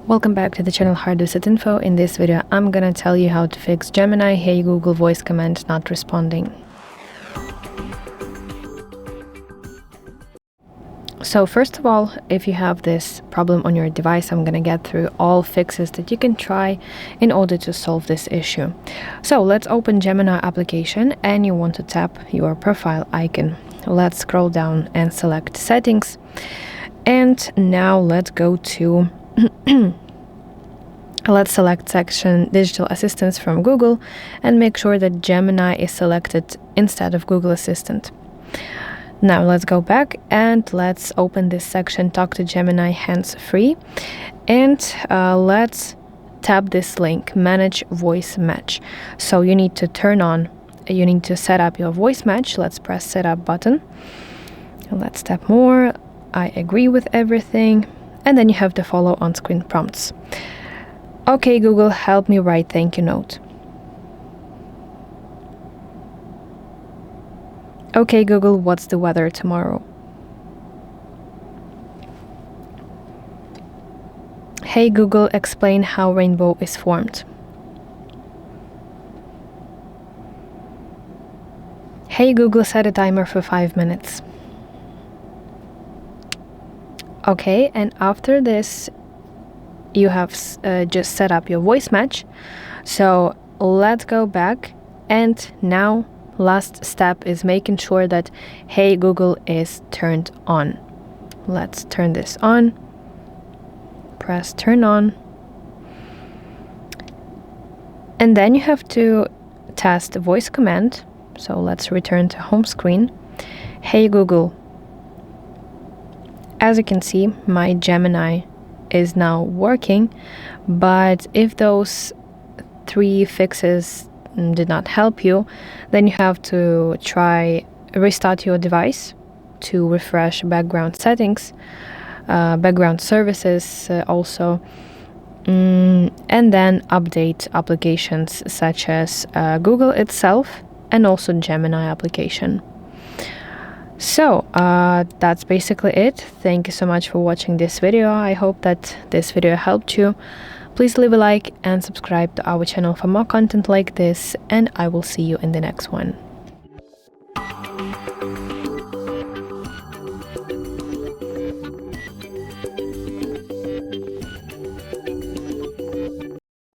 Welcome back to the channel HardReset.Info. In this video, I'm gonna tell you how to fix Gemini "Hey Google" voice command not responding. So first of all, if you have this problem on your device, I'm gonna get through all fixes that you can try in order to solve this issue. So let's open Gemini application and you want to tap your profile icon. Let's scroll down and select settings. And now let's go to let's select section Digital Assistants from Google and make sure that Gemini is selected instead of Google Assistant. Now let's go back and let's open this section Talk to Gemini hands-free, and let's tap this link Manage Voice Match. So you need to set up your voice match. Let's press Setup button. Let's tap More. I agree with everything, and then you have to follow on-screen prompts. Okay, Google, help me write thank you note. Okay, Google, what's the weather tomorrow? Hey, Google, explain how rainbow is formed. Hey, Google, set a timer for 5 minutes. Okay, and after this, you have just set up your voice match. So let's go back, and now last step is making sure that Hey Google is turned on. Let's turn this on. Press turn on. And then you have to test the voice command. So let's return to home screen. Hey Google. As you can see, my Gemini is now working, but if those 3 fixes did not help you, then you have to restart your device to refresh background settings, background services also, and then update applications such as Google itself and also Gemini application. So that's basically it. Thank you so much for watching this video. I hope that this video helped you. Please leave a like and subscribe to our channel for more content like this, and I will see you in the next one.